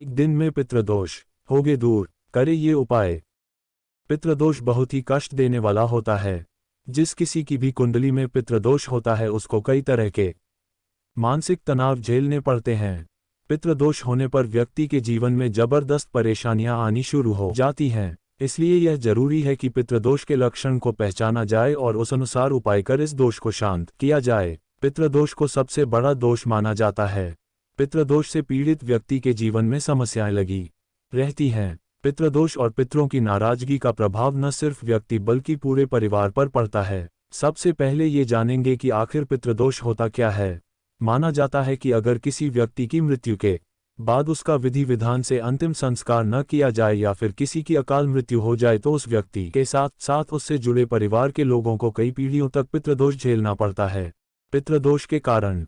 एक दिन में पितृदोष होगे दूर, करे ये उपाय। पितृदोष बहुत ही कष्ट देने वाला होता है। जिस किसी की भी कुंडली में पितृदोष होता है उसको कई तरह के मानसिक तनाव झेलने पड़ते हैं। पितृदोष होने पर व्यक्ति के जीवन में जबरदस्त परेशानियां आनी शुरू हो जाती हैं। इसलिए यह जरूरी है कि पितृदोष के लक्षण को पहचाना जाए और उस अनुसार उपाय कर इस दोष को शांत किया जाए। पितृदोष को सबसे बड़ा दोष माना जाता है। पितृदोष से पीड़ित व्यक्ति के जीवन में समस्याएं लगी रहती हैं। पितृदोष और पितरों की नाराजगी का प्रभाव न सिर्फ व्यक्ति बल्कि पूरे परिवार पर पड़ता है। सबसे पहले ये जानेंगे कि आखिर पितृदोष होता क्या है। माना जाता है कि अगर किसी व्यक्ति की मृत्यु के बाद उसका विधि विधान से अंतिम संस्कार न किया जाए या फिर किसी की अकाल मृत्यु हो जाए तो उस व्यक्ति के साथ साथ उससे जुड़े परिवार के लोगों को कई पीढ़ियों तक पितृदोष झेलना पड़ता है। पितृदोष के कारण।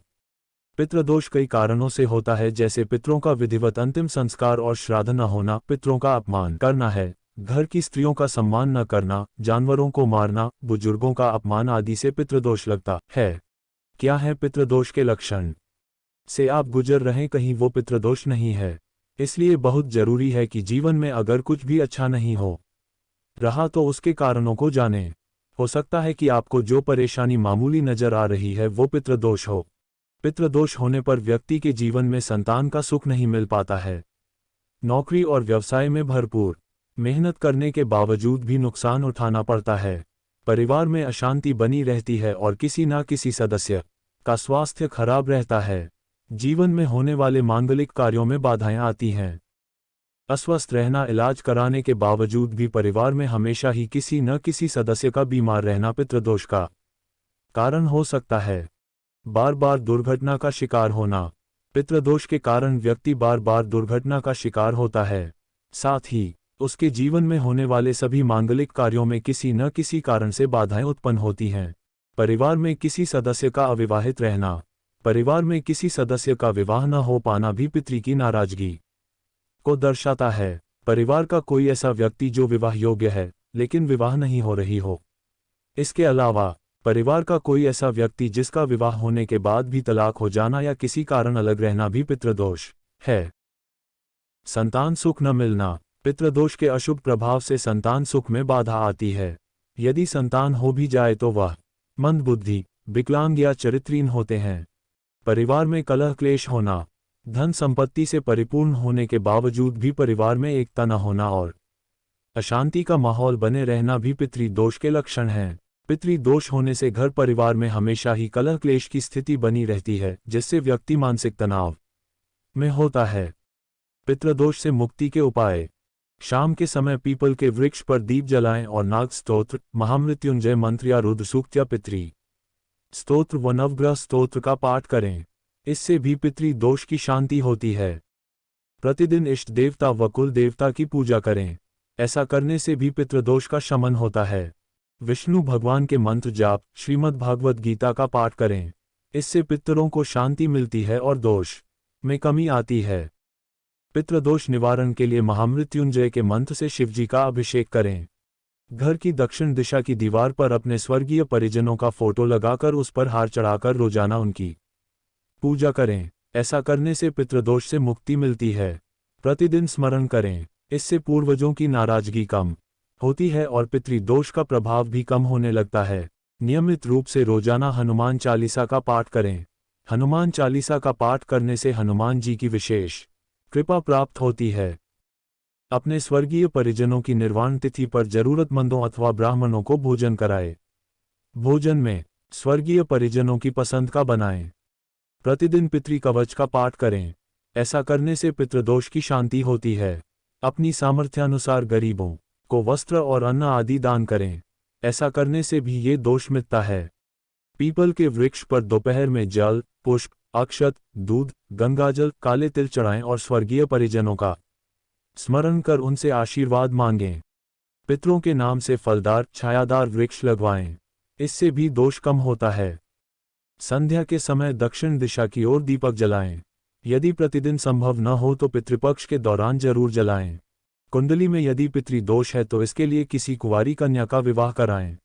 पितृदोष कई कारणों से होता है, जैसे पितरों का विधिवत अंतिम संस्कार और श्राद्ध न होना, पितरों का अपमान करना है, घर की स्त्रियों का सम्मान न करना, जानवरों को मारना, बुजुर्गों का अपमान आदि से पितृदोष लगता है। क्या है पितृदोष के लक्षण से आप गुजर रहे कहीं वो पितृदोष नहीं है। इसलिए बहुत जरूरी है कि जीवन में अगर कुछ भी अच्छा नहीं हो रहा तो उसके कारणों को जानें। हो सकता है कि आपको जो परेशानी मामूली नजर आ रही है वो पितृदोष हो। पितृदोष होने पर व्यक्ति के जीवन में संतान का सुख नहीं मिल पाता है। नौकरी और व्यवसाय में भरपूर मेहनत करने के बावजूद भी नुकसान उठाना पड़ता है। परिवार में अशांति बनी रहती है और किसी न किसी सदस्य का स्वास्थ्य खराब रहता है। जीवन में होने वाले मांगलिक कार्यों में बाधाएं आती हैं। अस्वस्थ रहना, इलाज कराने के बावजूद भी परिवार में हमेशा ही किसी न किसी सदस्य का बीमार रहना पितृदोष का कारण हो सकता है। बार बार दुर्घटना का शिकार होना। पितृदोष के कारण व्यक्ति बार बार दुर्घटना का शिकार होता है। साथ ही उसके जीवन में होने वाले सभी मांगलिक कार्यों में किसी न किसी कारण से बाधाएं उत्पन्न होती हैं। परिवार में किसी सदस्य का अविवाहित रहना। परिवार में किसी सदस्य का विवाह न हो पाना भी पितृ की नाराजगी को दर्शाता है। परिवार का कोई ऐसा व्यक्ति जो विवाह योग्य है लेकिन विवाह नहीं हो रही हो। इसके अलावा परिवार का कोई ऐसा व्यक्ति जिसका विवाह होने के बाद भी तलाक हो जाना या किसी कारण अलग रहना भी पितृदोष है। संतान सुख न मिलना। पितृदोष के अशुभ प्रभाव से संतान सुख में बाधा आती है। यदि संतान हो भी जाए तो वह मंदबुद्धि, विकलांग या चरित्रहीन होते हैं। परिवार में कलह क्लेश होना। धन संपत्ति से परिपूर्ण होने के बावजूद भी परिवार में एकता न होना और अशांति का माहौल बने रहना भी पितृदोष के लक्षण हैं। पितृदोष होने से घर परिवार में हमेशा ही कलह क्लेश की स्थिति बनी रहती है, जिससे व्यक्ति मानसिक तनाव में होता है। पितृदोष से मुक्ति के उपाय। शाम के समय पीपल के वृक्ष पर दीप जलाएं और नाग स्तोत्र, महामृत्युंजय मंत्र या रुद्र सूक्त या पितृ स्तोत्र व नवग्रह स्तोत्र का पाठ करें। इससे भी पितृदोष की शांति होती है। प्रतिदिन इष्ट देवता व कुल देवता की पूजा करें। ऐसा करने से भी पितृदोष का शमन होता है। विष्णु भगवान के मंत्र जाप, श्रीमद् भागवत गीता का पाठ करें। इससे पितरों को शांति मिलती है और दोष में कमी आती है। पितृदोष निवारण के लिए महामृत्युंजय के मंत्र से शिवजी का अभिषेक करें। घर की दक्षिण दिशा की दीवार पर अपने स्वर्गीय परिजनों का फोटो लगाकर उस पर हार चढ़ाकर रोजाना उनकी पूजा करें। ऐसा करने से पितृदोष से मुक्ति मिलती है। प्रतिदिन स्मरण करें। इससे पूर्वजों की नाराजगी कम होती है और पितृदोष का प्रभाव भी कम होने लगता है। नियमित रूप से रोजाना हनुमान चालीसा का पाठ करें। हनुमान चालीसा का पाठ करने से हनुमान जी की विशेष कृपा प्राप्त होती है। अपने स्वर्गीय परिजनों की निर्वाण तिथि पर जरूरतमंदों अथवा ब्राह्मणों को भोजन कराएं। भोजन में स्वर्गीय परिजनों की पसंद का बनाएं। प्रतिदिन पितृ कवच का पाठ करें। ऐसा करने से पितृदोष की शांति होती है। अपनी सामर्थ्यानुसार गरीबों को वस्त्र और अन्न आदि दान करें। ऐसा करने से भी ये दोष मिटता है। पीपल के वृक्ष पर दोपहर में जल, पुष्प, अक्षत, दूध, गंगाजल, काले तिल चढ़ाएं और स्वर्गीय परिजनों का स्मरण कर उनसे आशीर्वाद मांगें। पितरों के नाम से फलदार, छायादार वृक्ष लगवाएं। इससे भी दोष कम होता है। संध्या के समय दक्षिण दिशा की ओर दीपक जलाएं। यदि प्रतिदिन संभव न हो तो पितृपक्ष के दौरान जरूर जलाएं। कुंडली में यदि पितृदोष है तो इसके लिए किसी कुंवारी कन्या का विवाह कराएं।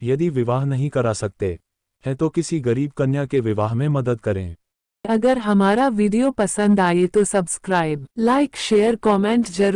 यदि विवाह नहीं करा सकते हैं तो किसी गरीब कन्या के विवाह में मदद करें। अगर हमारा वीडियो पसंद आए तो सब्सक्राइब, लाइक, शेयर, कमेंट जरूर